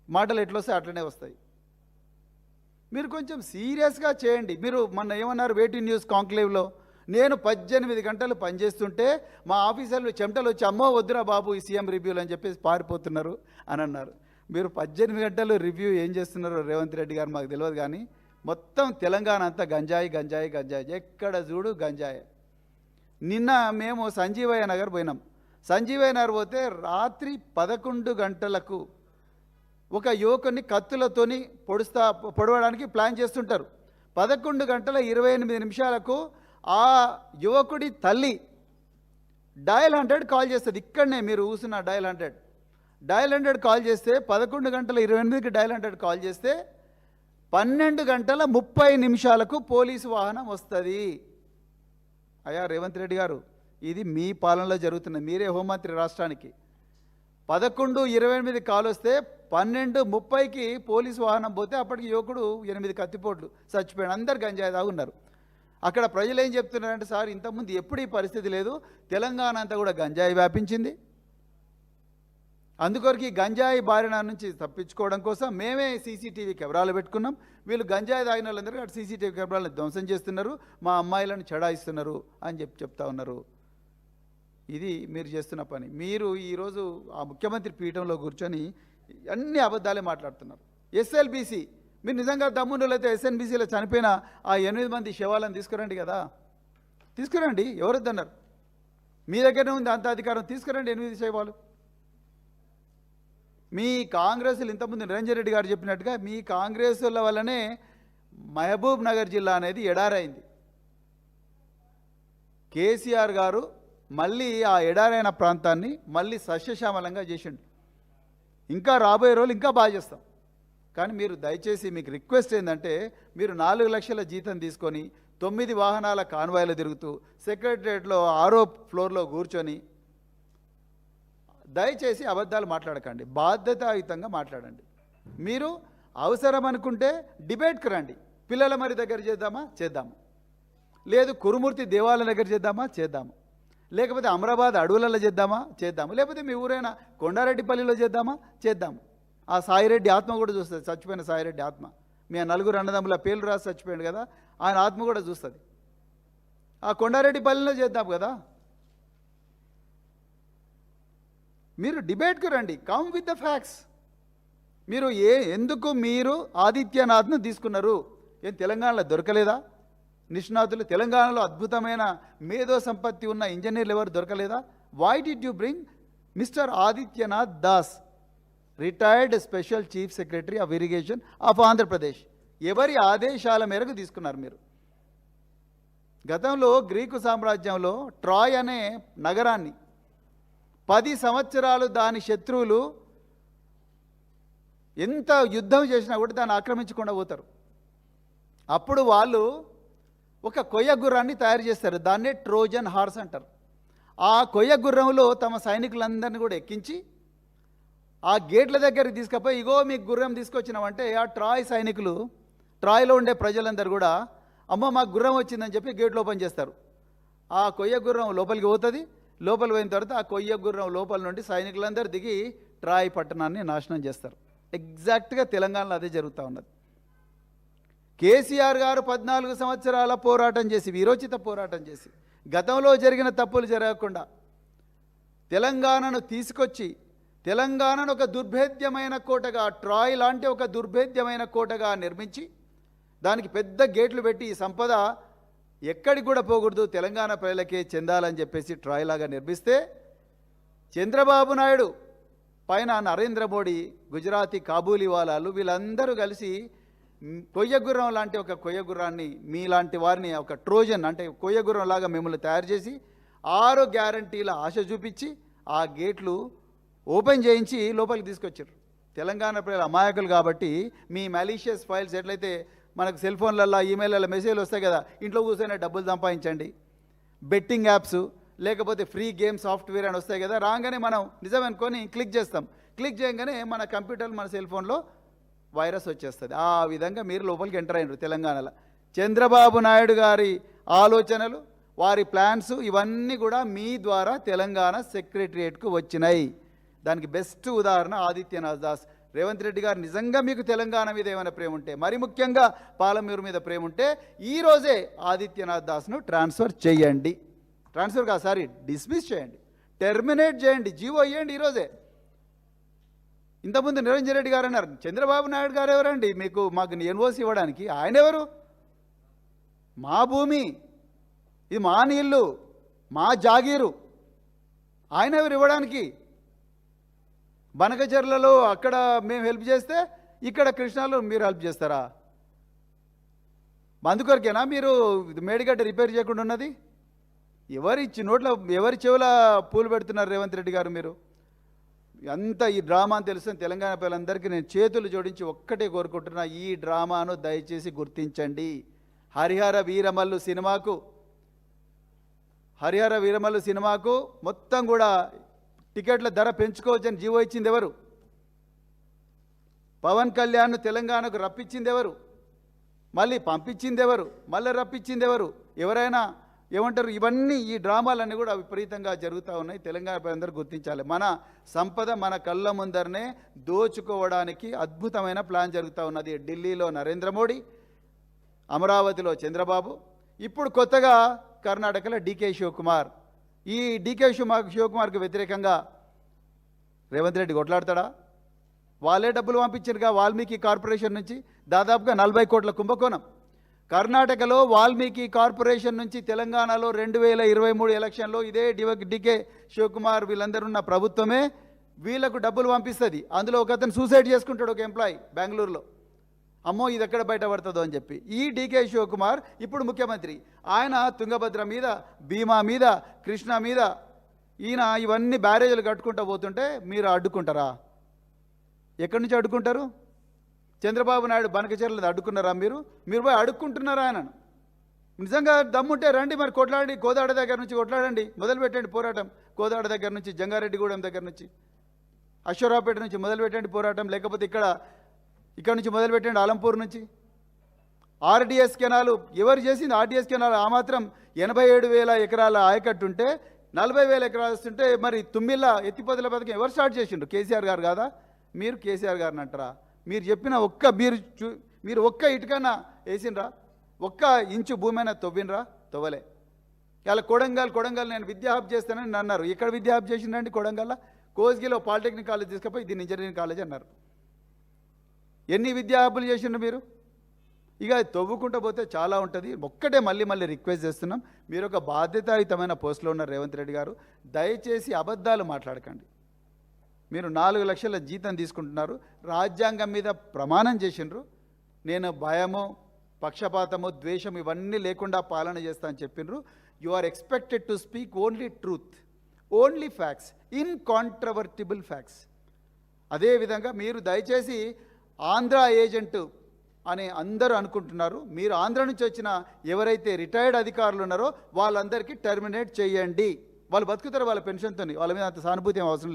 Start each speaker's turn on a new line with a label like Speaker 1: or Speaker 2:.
Speaker 1: మాటలు ఎట్లా వస్తాయి అట్లనే వస్తాయి. మీరు కొంచెం సీరియస్గా చేయండి. మీరు మొన్న ఏమన్నారు వేటి న్యూస్ కాంక్లేవ్లో, నేను 18 గంటలు పనిచేస్తుంటే మా ఆఫీసర్లు చెమటలు వచ్చి అమ్మో వద్దురా బాబు ఈ సీఎం రివ్యూలు అని చెప్పేసి పారిపోతున్నారు అని అన్నారు. మీరు 18 గంటలు రివ్యూ ఏం చేస్తున్నారో రేవంత్ రెడ్డి గారు మాకు తెలియదు, కానీ మొత్తం తెలంగాణ అంతా గంజాయి గంజాయి గంజాయి, ఎక్కడ చూడు గంజాయి. నిన్న మేము సంజీవయ్య నగర్ పోయినాం. సంజీవయ్య నగర్ పోతే రాత్రి 11 గంటలకు ఒక యువకుని కత్తులతోని పొడవడానికి ప్లాన్ చేస్తుంటారు. 11 గంటల 28 నిమిషాలకు ఆ యువకుడి తల్లి డయల్ 100 కాల్ చేస్తుంది. ఇక్కడనే మీరు ఊసిన డయల్ 100 కాల్ చేస్తే 11 గంటల 28కి డయల్ 100 కాల్ చేస్తే 12 గంటల 30 నిమిషాలకు పోలీసు వాహనం వస్తుంది. అయ్యా రేవంత్ రెడ్డి గారు, ఇది మీ పాలనలో జరుగుతున్నది, మీరే హోంమంత్రి రాష్ట్రానికి. 11:28 కాల్ వస్తే 12:30కి పోలీసు వాహనం పోతే అప్పటికి యువకుడు 8 కత్తిపోట్లు చచ్చిపోయాడు. అందరు గంజాయి తాగున్నారు. అక్కడ ప్రజలు ఏం చెప్తున్నారంటే, సార్ ఇంతకుముందు ఎప్పుడు ఈ పరిస్థితి లేదు, తెలంగాణ అంతా కూడా గంజాయి వ్యాపించింది, అందుకొరకు ఈ గంజాయి బారిన నుంచి తప్పించుకోవడం కోసం మేమే సీసీటీవీ కెమెరాలు పెట్టుకున్నాం. వీళ్ళు గంజాయి తాగిన వాళ్ళందరూ అటు సీసీటీవీ కెమెరాలను ధ్వంసం చేస్తున్నారు, మా అమ్మాయిలను చెడాయిస్తున్నారు అని చెప్తా ఉన్నారు. ఇది మీరు చేస్తున్న పని. మీరు ఈరోజు ఆ ముఖ్యమంత్రి పీఠంలో కూర్చొని అన్ని అబద్ధాలే మాట్లాడుతున్నారు. ఎస్ఎల్బీసీ, మీరు నిజంగా దమ్మునులైతే ఎస్ఎన్బీసీలో చనిపోయిన ఆ 8 మంది శవాలను తీసుకురండి కదా, తీసుకురండి. ఎవరొద్దన్నారు? మీ దగ్గరనే ఉంది అంత అధికారం, తీసుకురండి 8 శవాలు. మీ కాంగ్రెస్లు ఇంతకుముందు నిరంజన్ రెడ్డి గారు చెప్పినట్టుగా మీ కాంగ్రెస్ల వల్లనే మహబూబ్ నగర్ జిల్లా అనేది ఎడారైంది. కేసీఆర్ గారు మళ్ళీ ఆ ఎడారైన ప్రాంతాన్ని మళ్ళీ సస్యశ్యామలంగా చేసిండు. ఇంకా రాబోయే రోజులు ఇంకా బాగా చేస్తాం. కానీ మీరు దయచేసి మీకు రిక్వెస్ట్ ఏంటంటే, మీరు 4 లక్షల జీతం తీసుకొని 9 వాహనాల కాన్వాయ్లో తిరుగుతూ సెక్రటరియట్లో 6వ ఫ్లోర్లో కూర్చొని దయచేసి అబద్ధాలు మాట్లాడకండి, బాధ్యతాయుతంగా మాట్లాడండి. మీరు అవసరం అనుకుంటే డిబేట్కి రండి. పిల్లల మరి దగ్గర చేద్దామా, చేద్దాము. లేదు కురుమూర్తి దేవాలయం దగ్గర చేద్దామా, చేద్దాము. లేకపోతే అమరాబాద్ అడవులలో చేద్దామా, చేద్దాము. లేకపోతే మీ ఊరైన కొండారెడ్డిపల్లిలో చేద్దామా, చేద్దాము. ఆ సాయిరెడ్డి ఆత్మ కూడా చూస్తుంది, చచ్చిపోయిన సాయిరెడ్డి ఆత్మ. మీ 4 అన్నదమ్ముల పేర్లు రాసి చచ్చిపోయాడు కదా, ఆయన ఆత్మ కూడా చూస్తుంది. ఆ కొండారెడ్డిపల్లిలో చేద్దాం కదా. మీరు డిబేట్కి రండి, కమ్ విత్ ద ఫ్యాక్ట్స్. మీరు ఎందుకు మీరు ఆదిత్యనాథ్ను తీసుకున్నారు? ఏం తెలంగాణలో దొరకలేదా నిష్ణాతులు? తెలంగాణలో అద్భుతమైన మేధో సంపత్తి ఉన్న ఇంజనీర్లు ఎవరు దొరకలేదా? Why did you bring mister Adityanath Das, retired special chief secretary of irrigation of Andhra Pradesh? ఎవరి ఆదేశాల మేరకు తీసుకున్నారు మీరు? గతంలో గ్రీకు సామ్రాజ్యంలో ట్రాయ్ అనే నగరాన్ని 10 సంవత్సరాలు దాని శత్రువులు ఎంత యుద్ధం చేసినా కూడా దాన్ని ఆక్రమించకుండా పోతారు. అప్పుడు వాళ్ళు ఒక కొయ్య గుర్రాన్ని తయారు చేస్తారు, దాన్నే ట్రోజన్ హార్స్ అంటారు. ఆ కొయ్య గుర్రంలో తమ సైనికులందరినీ కూడా ఎక్కించి ఆ గేట్ల దగ్గరికి తీసుకుపోయి, ఇగో మీకు గుర్రం తీసుకొచ్చినామంటే ఆ ట్రాయ్ సైనికులు, ట్రాయ్లో ఉండే ప్రజలందరూ కూడా అమ్మ మాకు గుర్రం వచ్చిందని చెప్పి గేట్లు ఓపెన్ చేస్తారు. ఆ కొయ్య గుర్రం లోపలికి పోతుంది. లోపల పోయిన తర్వాత ఆ కొయ్య గుర్రం లోపల నుండి సైనికులందరూ దిగి ట్రాయ్ పట్టణాన్ని నాశనం చేస్తారు. ఎగ్జాక్ట్గా తెలంగాణలో అదే జరుగుతూ ఉన్నది. కేసీఆర్ గారు 14 సంవత్సరాల పోరాటం చేసి, వీరోచిత పోరాటం చేసి, గతంలో జరిగిన తప్పులు జరగకుండా తెలంగాణను తీసుకొచ్చి, తెలంగాణను ఒక దుర్భేద్యమైన కోటగా, ట్రాయ్ లాంటి ఒక దుర్భేద్యమైన కోటగా నిర్మించి, దానికి పెద్ద గేట్లు పెట్టి ఈ సంపద ఎక్కడికి కూడా పోకూడదు, తెలంగాణ ప్రజలకే చెందాలని చెప్పేసి ట్రాయ్ లాగా నిర్మిస్తే, చంద్రబాబు నాయుడు పైన నరేంద్ర మోడీ, గుజరాతీ కాబూలీ వాలాలు వీళ్ళందరూ కలిసి కొయ్యగుర్రం లాంటి ఒక కొయ్యగుర్రాన్ని, మీలాంటి వారిని ఒక ట్రోజన్ అంటే కొయ్యగుర్రం లాగా మిమ్మల్ని తయారు చేసి 6 గ్యారంటీల ఆశ చూపించి ఆ గేట్లు ఓపెన్ చేయించి లోపలికి తీసుకొచ్చారు. తెలంగాణ ప్రజలు అమాయకులు కాబట్టి మీ మ్యాలీషియస్ ఫైల్స్ ఎట్లయితే మనకు సెల్ ఫోన్లలో ఈమెయిల్లో మెసేజ్లు వస్తాయి కదా, ఇంట్లో కూర్చొని డబ్బులు సంపాదించండి, బెట్టింగ్ యాప్స్ లేకపోతే ఫ్రీ గేమ్ సాఫ్ట్వేర్ అని వస్తాయి కదా, రాగానే మనం నిజమనుకొని క్లిక్ చేస్తాం. క్లిక్ చేయగానే మన కంప్యూటర్ మన సెల్ ఫోన్లో వైరస్ వచ్చేస్తుంది. ఆ విధంగా మీరు లోపలికి ఎంటర్ అయినారు తెలంగాణలో. చంద్రబాబు నాయుడు గారి ఆలోచనలు, వారి ప్లాన్స్ ఇవన్నీ కూడా మీ ద్వారా తెలంగాణ సెక్రటరియేట్కు వచ్చినాయి. దానికి బెస్ట్ ఉదాహరణ ఆదిత్యనాథ్ దాస్. రేవంత్ రెడ్డి గారు నిజంగా మీకు తెలంగాణ మీద ఏమైనా ప్రేమ ఉంటే, మరి ముఖ్యంగా పాలమూరు మీద ప్రేమ ఉంటే ఈరోజే ఆదిత్యనాథ్ దాస్ను ట్రాన్స్ఫర్ చేయండి. ట్రాన్స్ఫర్ కాదు, సారీ, డిస్మిస్ చేయండి, టెర్మినేట్ చేయండి, జీవో ఇవ్వండి ఈరోజే. ఇంతకుముందు నిరంజన్ రెడ్డి గారు అన్నారు, చంద్రబాబు నాయుడు గారు ఎవరండి మాకు ఎన్ఓసి ఇవ్వడానికి? ఆయన ఎవరు? మా భూమి, ఇది మా నీళ్ళు, మా జాగీరు, ఆయన ఎవరు ఇవ్వడానికి? బనకచెర్లలో అక్కడ మేము హెల్ప్ చేస్తే ఇక్కడ కృష్ణాలో మీరు హెల్ప్ చేస్తారా? అందుకొరకేనా మీరు మేడిగడ్డ రిపేర్ చేయకుండా ఉన్నది? ఎవరి చెవుల పూలు పెడుతున్నారు రేవంత్ రెడ్డి గారు? మీరు అంత ఈ డ్రామా అని తెలుస్తుంది తెలంగాణ పిల్లలందరికీ నేను చేతులు జోడించి ఒక్కటే కోరుకుంటున్నా, ఈ డ్రామాను దయచేసి గుర్తించండి. హరిహర వీరమల్లు సినిమాకు మొత్తం కూడా టికెట్ల ధర పెంచుకోవచ్చని జీవో ఇచ్చింది ఎవరు? పవన్ కళ్యాణ్ తెలంగాణకు రప్పించింది ఎవరు? మళ్ళీ పంపించింది ఎవరు? మళ్ళీ రప్పించింది ఎవరు? ఎవరైనా ఏమంటారు? ఇవన్నీ ఈ డ్రామాలన్నీ కూడా విపరీతంగా జరుగుతూ ఉన్నాయి. తెలంగాణ ప్రజలందరూ గుర్తించాలి, మన సంపద మన కళ్ళ ముందరనే దోచుకోవడానికి అద్భుతమైన ప్లాన్ జరుగుతూ ఉన్నది. ఢిల్లీలో నరేంద్ర మోడీ, అమరావతిలో చంద్రబాబు, ఇప్పుడు కొత్తగా కర్ణాటకలో డీకే శివకుమార్. ఈ డీకే శివకుమార్కి వ్యతిరేకంగా రేవంత్ రెడ్డి కొట్లాడతాడా? వాళ్ళే డబ్బులు పంపించారుగా వాల్మీకి కార్పొరేషన్ నుంచి, దాదాపుగా 40 కోట్ల కుంభకోణం. కర్ణాటకలో వాల్మీకి కార్పొరేషన్ నుంచి తెలంగాణలో 2023 ఎలక్షన్లో ఇదే డీకే శివకుమార్ వీళ్ళందరున్న ప్రభుత్వమే వీళ్ళకు డబ్బులు పంపిస్తుంది. అందులో ఒక అతను సూసైడ్ చేసుకుంటాడు, ఒక ఎంప్లాయీ బెంగళూరులో. అమ్మో ఇది ఎక్కడ బయటపడుతుందో అని చెప్పి. ఈ డీకే శివకుమార్ ఇప్పుడు ముఖ్యమంత్రి. ఆయన తుంగభద్ర మీద, భీమా మీద, కృష్ణా మీద ఈయన ఇవన్నీ బ్యారేజీలు కట్టుకుంటూ పోతుంటే మీరు అడ్డుకుంటారా? ఎక్కడి నుంచి అడ్డుకుంటారు? చంద్రబాబు నాయుడు బనకచెర్ల అడ్డుకున్నారా? మీరు పోయి అడుక్కుంటున్నారా ఆయనను? నిజంగా దమ్ముంటే రండి, మరి కొట్లాడి కోదాడ దగ్గర నుంచి కొట్లాడండి, మొదలుపెట్టండి పోరాటం. కోదాడ దగ్గర నుంచి, జంగారెడ్డిగూడెం దగ్గర నుంచి, అశ్వరావుపేట నుంచి మొదలుపెట్టండి పోరాటం. లేకపోతే ఇక్కడ నుంచి మొదలుపెట్టండి, ఆలంపూర్ నుంచి. ఆర్డీఎస్ కెనాలు ఎవరు చేసింది? ఆర్డీఎస్ కెనాలు ఆ మాత్రం 87,000 ఎకరాల ఆయకట్టు ఉంటే 40,000 ఎకరాలు వస్తుంటే మరి తుమ్మిళ్ళ ఎత్తిపోతల పథకం ఎవరు స్టార్ట్ చేసిండ్రు? కేసీఆర్ గారు కాదా? మీరు కేసీఆర్ గారిని అంటారా? మీరు చెప్పిన మీరు ఒక్క ఇటుకన్నా వేసిండ్రా? ఒక్క ఇంచు భూమి అయినా తవ్వినరా? తవ్వలే. ఇలా కొడంగల్ నేను విద్యా హబ్ చేస్తానని అన్నారు. ఇక్కడ విద్యా హబ్ చేసిండ్రండి? కొడంగల్లో కోస్గిలో పాలిటెక్నిక్ కాలేజ్ తీసుకుపోయి దీన్ని ఇంజనీరింగ్ కాలేజ్ అన్నారు. ఎన్ని విద్యా హబ్బులు చేసిండ్రు మీరు? ఇక తవ్వుకుంటూ పోతే చాలా ఉంటుంది. ఒక్కటే మళ్ళీ రిక్వెస్ట్ చేస్తున్నాం, మీరు ఒక బాధ్యతాయుతమైన పోస్టులో ఉన్న రేవంత్ రెడ్డి గారు, దయచేసి అబద్ధాలు మాట్లాడకండి. మీరు 4 లక్షల జీతం తీసుకుంటున్నారు, రాజ్యాంగం మీద ప్రమాణం చేసిండ్రు. నేను భయము, పక్షపాతము, ద్వేషం ఇవన్నీ లేకుండా పాలన చేస్తా అని చెప్పిండ్రు. You are expected to speak only truth, only facts, incontrovertible facts. అదేవిధంగా మీరు దయచేసి ఆంధ్ర ఏజెంటు అని అందరూ అనుకుంటున్నారు. మీరు ఆంధ్ర నుంచి వచ్చిన ఎవరైతే రిటైర్డ్ అధికారులు ఉన్నారో వాళ్ళందరికీ టర్మినేట్ చేయండి. వాళ్ళు బతుకుతారు వాళ్ళ పెన్షన్తో, వాళ్ళ మీద అంత సానుభూతి అవసరం లేదు.